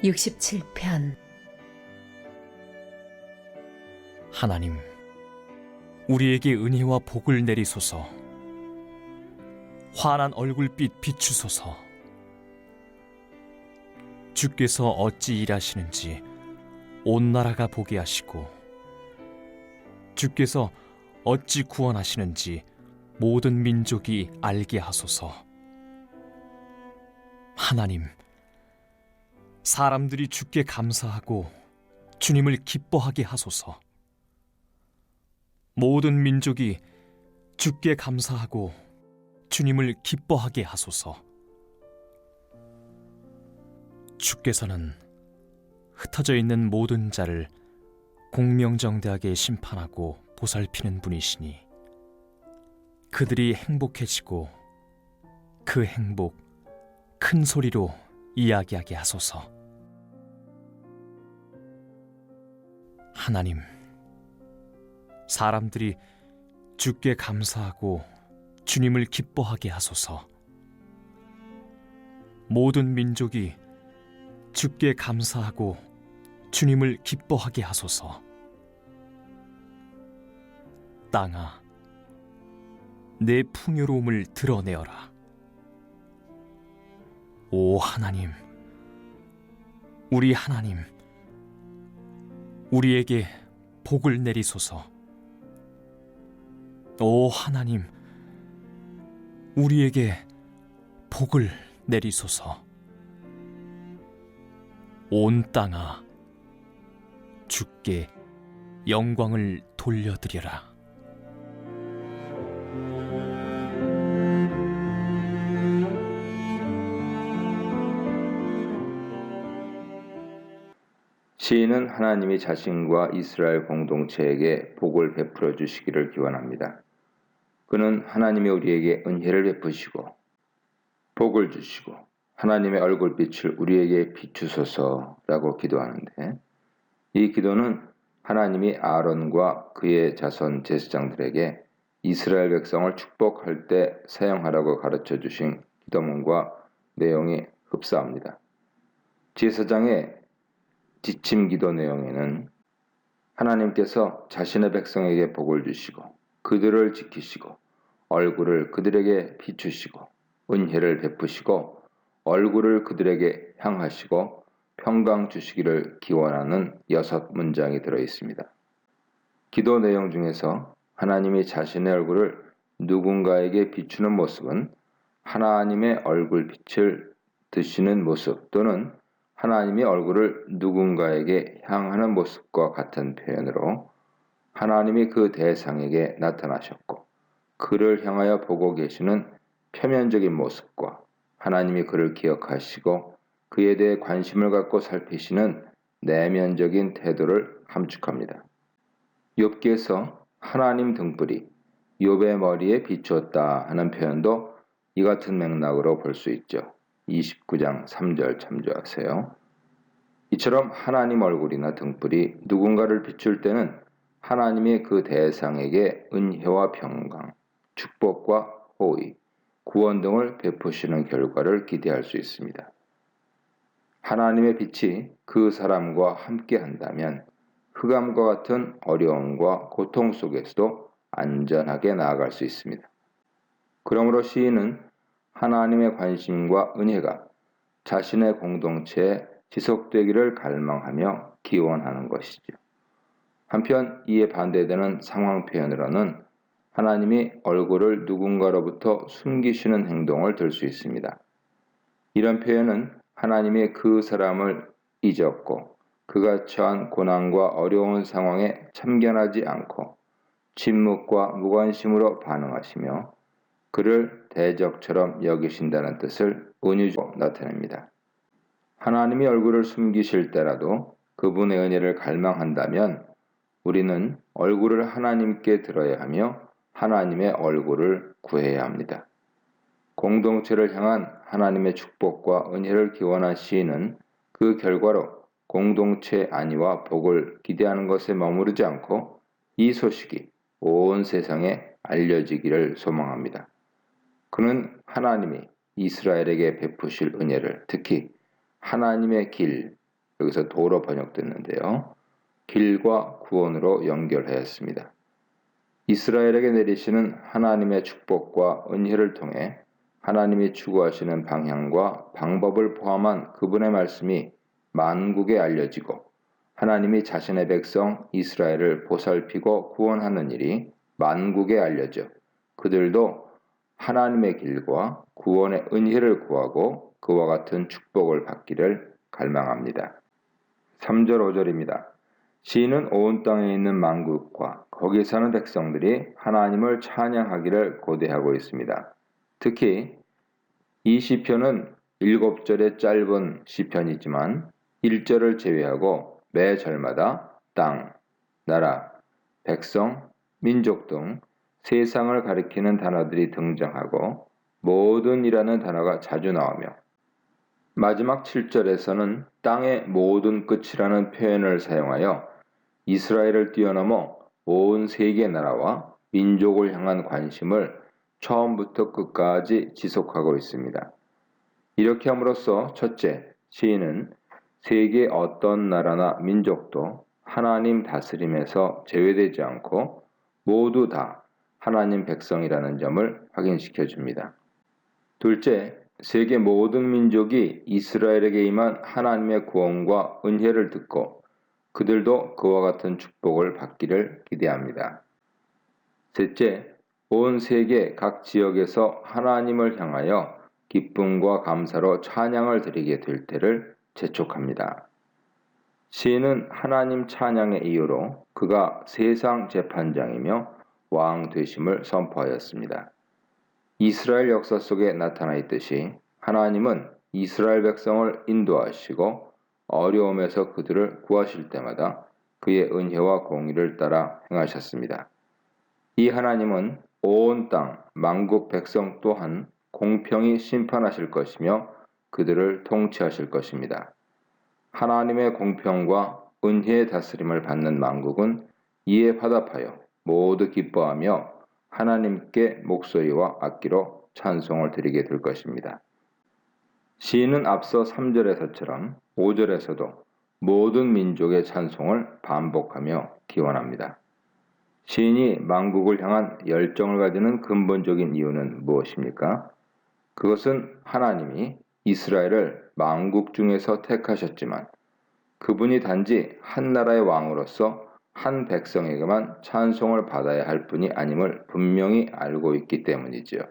67편. 하나님, 우리에게 은혜와 복을 내리소서. 환한 얼굴빛 비추소서. 주께서 어찌 일하시는지 온 나라가 보게 하시고, 주께서 어찌 구원하시는지 모든 민족이 알게 하소서. 하나님, 사람들이 주께 감사하고 주님을 기뻐하게 하소서. 모든 민족이 주께 감사하고 주님을 기뻐하게 하소서. 주께서는 흩어져 있는 모든 자를 공명정대하게 심판하고 보살피는 분이시니 그들이 행복해지고 그 행복 큰 소리로 이야기하게 하소서. 하나님, 사람들이 주께 감사하고 주님을 기뻐하게 하소서. 모든 민족이 주께 감사하고 주님을 기뻐하게 하소서. 땅아, 내 풍요로움을 드러내어라. 오 하나님, 우리 하나님, 우리에게 복을 내리소서. 오 하나님, 우리에게 복을 내리소서. 온 땅아, 주께 영광을 돌려드려라. 시인은 하나님이 자신과 이스라엘 공동체에게 복을 베풀어 주시기를 기원합니다. 그는 하나님이 우리에게 은혜를 베푸시고 복을 주시고 하나님의 얼굴빛을 우리에게 비추소서라고 기도하는데, 이 기도는 하나님이 아론과 그의 자손 제사장들에게 이스라엘 백성을 축복할 때 사용하라고 가르쳐 주신 기도문과 내용이 흡사합니다. 제사장의 지침 기도 내용에는 하나님께서 자신의 백성에게 복을 주시고 그들을 지키시고 얼굴을 그들에게 비추시고 은혜를 베푸시고 얼굴을 그들에게 향하시고 평강 주시기를 기원하는 6문장이 들어 있습니다. 기도 내용 중에서 하나님이 자신의 얼굴을 누군가에게 비추는 모습은 하나님의 얼굴빛을 드시는 모습 또는 하나님의 얼굴을 누군가에게 향하는 모습과 같은 표현으로 하나님이 그 대상에게 나타나셨고 그를 향하여 보고 계시는 표면적인 모습과 하나님이 그를 기억하시고 그에 대해 관심을 갖고 살피시는 내면적인 태도를 함축합니다. 욥기에서 하나님 등불이 욥의 머리에 비추었다 하는 표현도 이 같은 맥락으로 볼 수 있죠. 29장 3절 참조하세요. 이처럼 하나님 얼굴이나 등불이 누군가를 비출 때는 하나님이 그 대상에게 은혜와 평강, 축복과 호의, 구원 등을 베푸시는 결과를 기대할 수 있습니다. 하나님의 빛이 그 사람과 함께 한다면 흑암과 같은 어려움과 고통 속에서도 안전하게 나아갈 수 있습니다. 그러므로 시인은 하나님의 관심과 은혜가 자신의 공동체에 지속되기를 갈망하며 기원하는 것이죠. 한편 이에 반대되는 상황 표현으로는 하나님이 얼굴을 누군가로부터 숨기시는 행동을 들 수 있습니다. 이런 표현은 하나님이 그 사람을 잊었고 그가 처한 고난과 어려운 상황에 참견하지 않고 침묵과 무관심으로 반응하시며 그를 대적처럼 여기신다는 뜻을 은유적으로 나타냅니다. 하나님이 얼굴을 숨기실 때라도 그분의 은혜를 갈망한다면 우리는 얼굴을 하나님께 들어야 하며 하나님의 얼굴을 구해야 합니다. 공동체를 향한 하나님의 축복과 은혜를 기원한 시인은 그 결과로 공동체 안위와 복을 기대하는 것에 머무르지 않고 이 소식이 온 세상에 알려지기를 소망합니다. 그는 하나님이 이스라엘에게 베푸실 은혜를, 특히 하나님의 길, 여기서 도로 번역됐는데요. 길과 구원으로 연결하였습니다. 이스라엘에게 내리시는 하나님의 축복과 은혜를 통해 하나님이 추구하시는 방향과 방법을 포함한 그분의 말씀이 만국에 알려지고 하나님이 자신의 백성 이스라엘을 보살피고 구원하는 일이 만국에 알려져 그들도 하나님의 길과 구원의 은혜를 구하고 그와 같은 축복을 받기를 갈망합니다. 3절 5절입니다. 시인은 온 땅에 있는 만국과 거기 사는 백성들이 하나님을 찬양하기를 고대하고 있습니다. 특히 이 시편은 7절의 짧은 시편이지만 1절을 제외하고 매 절마다 땅, 나라, 백성, 민족 등 세상을 가리키는 단어들이 등장하고 모든이라는 단어가 자주 나오며 마지막 7절에서는 땅의 모든 끝이라는 표현을 사용하여 이스라엘을 뛰어넘어 온 세계 나라와 민족을 향한 관심을 처음부터 끝까지 지속하고 있습니다. 이렇게 함으로써 첫째, 시인은 세계 어떤 나라나 민족도 하나님 다스림에서 제외되지 않고 모두 다 하나님 백성이라는 점을 확인시켜 줍니다. 둘째, 세계 모든 민족이 이스라엘에게 임한 하나님의 구원과 은혜를 듣고 그들도 그와 같은 축복을 받기를 기대합니다. 셋째, 온 세계 각 지역에서 하나님을 향하여 기쁨과 감사로 찬양을 드리게 될 때를 재촉합니다. 시인은 하나님 찬양의 이유로 그가 세상 재판장이며 왕 되심을 선포하였습니다. 이스라엘 역사 속에 나타나 있듯이 하나님은 이스라엘 백성을 인도하시고 어려움에서 그들을 구하실 때마다 그의 은혜와 공의를 따라 행하셨습니다. 이 하나님은 온 땅 만국 백성 또한 공평히 심판하실 것이며 그들을 통치하실 것입니다. 하나님의 공평과 은혜의 다스림을 받는 만국은 이에 화답하여 모두 기뻐하며 하나님께 목소리와 악기로 찬송을 드리게 될 것입니다. 시인은 앞서 3절에서처럼 5절에서도 모든 민족의 찬송을 반복하며 기원합니다. 시인이 만국을 향한 열정을 가지는 근본적인 이유는 무엇입니까? 그것은 하나님이 이스라엘을 만국 중에서 택하셨지만 그분이 단지 한 나라의 왕으로서 한 백성에게만 찬송을 받아야 할 분이 아님을 분명히 알고 있기 때문이지요.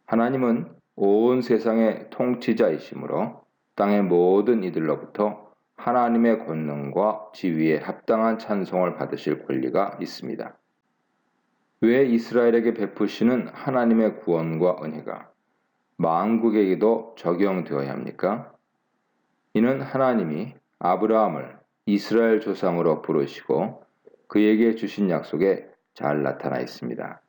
하나님은 온 세상의 통치자이시므로 땅의 모든 이들로부터 하나님의 권능과 지위에 합당한 찬송을 받으실 권리가 있습니다. 왜 이스라엘에게 베푸시는 하나님의 구원과 은혜가 만국에게도 적용되어야 합니까? 이는 하나님이 아브라함을 이스라엘 조상으로 부르시고 그에게 주신 약속에 잘 나타나 있습니다.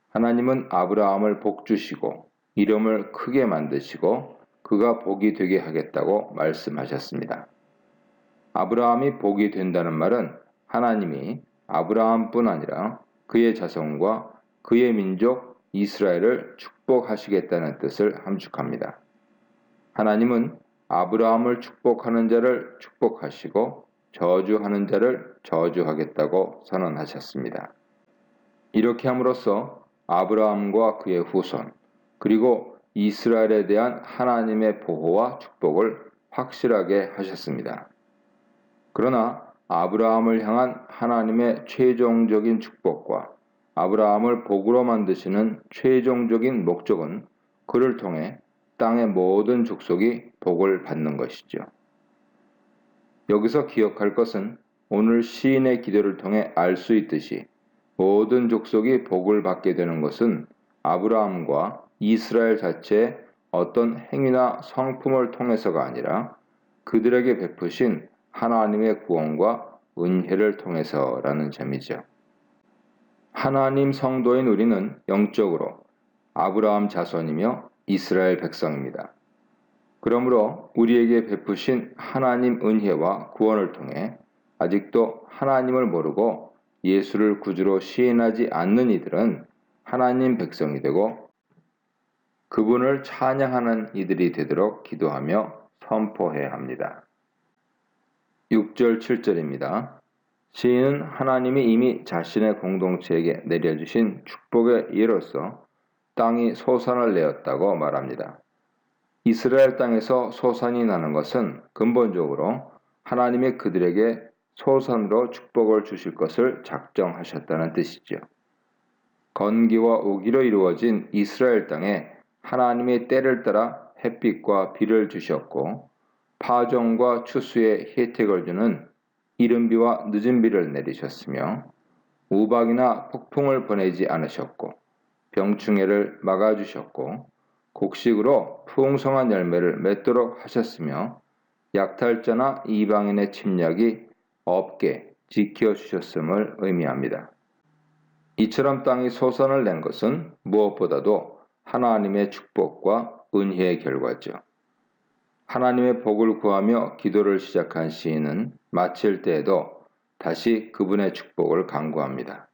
하나님은 아브라함을 복주시고 이름을 크게 만드시고 그가 복이 되게 하겠다고 말씀하셨습니다. 아브라함이 복이 된다는 말은 하나님이 아브라함뿐 아니라 그의 자손과 그의 민족 이스라엘을 축복하시겠다는 뜻을 함축합니다. 하나님은 아브라함을 축복하는 자를 축복하시고 저주하는 자를 저주하겠다고 선언하셨습니다. 이렇게 함으로써 아브라함과 그의 후손 그리고 이스라엘에 대한 하나님의 보호와 축복을 확실하게 하셨습니다. 그러나 아브라함을 향한 하나님의 최종적인 축복과 아브라함을 복으로 만드시는 최종적인 목적은 그를 통해 땅의 모든 족속이 복을 받는 것이죠. 여기서 기억할 것은 오늘 시인의 기도를 통해 알 수 있듯이 모든 족속이 복을 받게 되는 것은 아브라함과 이스라엘 자체의 어떤 행위나 성품을 통해서가 아니라 그들에게 베푸신 하나님의 구원과 은혜를 통해서라는 점이죠. 하나님 성도인 우리는 영적으로 아브라함 자손이며 이스라엘 백성입니다. 그러므로 우리에게 베푸신 하나님 은혜와 구원을 통해 아직도 하나님을 모르고 예수를 구주로 시인하지 않는 이들은 하나님 백성이 되고 그분을 찬양하는 이들이 되도록 기도하며 선포해야 합니다. 6절, 7절입니다. 시인은 하나님이 이미 자신의 공동체에게 내려주신 축복의 예로서 땅이 소산을 내었다고 말합니다. 이스라엘 땅에서 소산이 나는 것은 근본적으로 하나님이 그들에게 소산으로 축복을 주실 것을 작정하셨다는 뜻이죠. 건기와 우기로 이루어진 이스라엘 땅에 하나님이 때를 따라 햇빛과 비를 주셨고 파종과 추수의 혜택을 주는 이른 비와 늦은 비를 내리셨으며 우박이나 폭풍을 보내지 않으셨고 병충해를 막아주셨고 곡식으로 풍성한 열매를 맺도록 하셨으며 약탈자나 이방인의 침략이 없게 지켜주셨음을 의미합니다. 이처럼 땅이 소산을 낸 것은 무엇보다도 하나님의 축복과 은혜의 결과죠. 하나님의 복을 구하며 기도를 시작한 시인은 마칠 때에도 다시 그분의 축복을 간구합니다.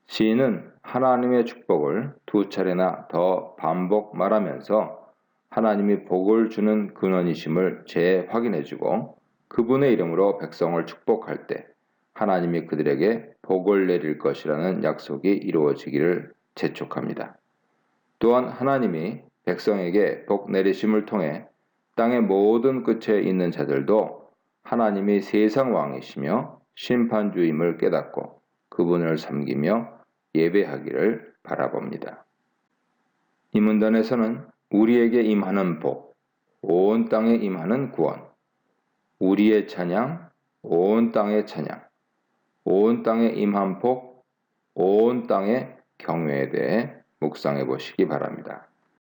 시인은 하나님의 축복을 두 차례나 더 반복 말하면서 하나님이 복을 주는 근원이심을 재확인해주고 그분의 이름으로 백성을 축복할 때 하나님이 그들에게 복을 내릴 것이라는 약속이 이루어지기를 재촉합니다. 또한 하나님이 백성에게 복 내리심을 통해 땅의 모든 끝에 있는 자들도 하나님이 세상 왕이시며 심판주임을 깨닫고 그분을 섬기며 예배하기를 바라봅니다. 이 문단에서는 우리에게 임하는 복, 온 땅에 임하는 구원, 우리의 찬양, 온 땅의 찬양, 온 땅에 임한 복, 온 땅의 경외에 대해 묵상해 보시기 바랍니다.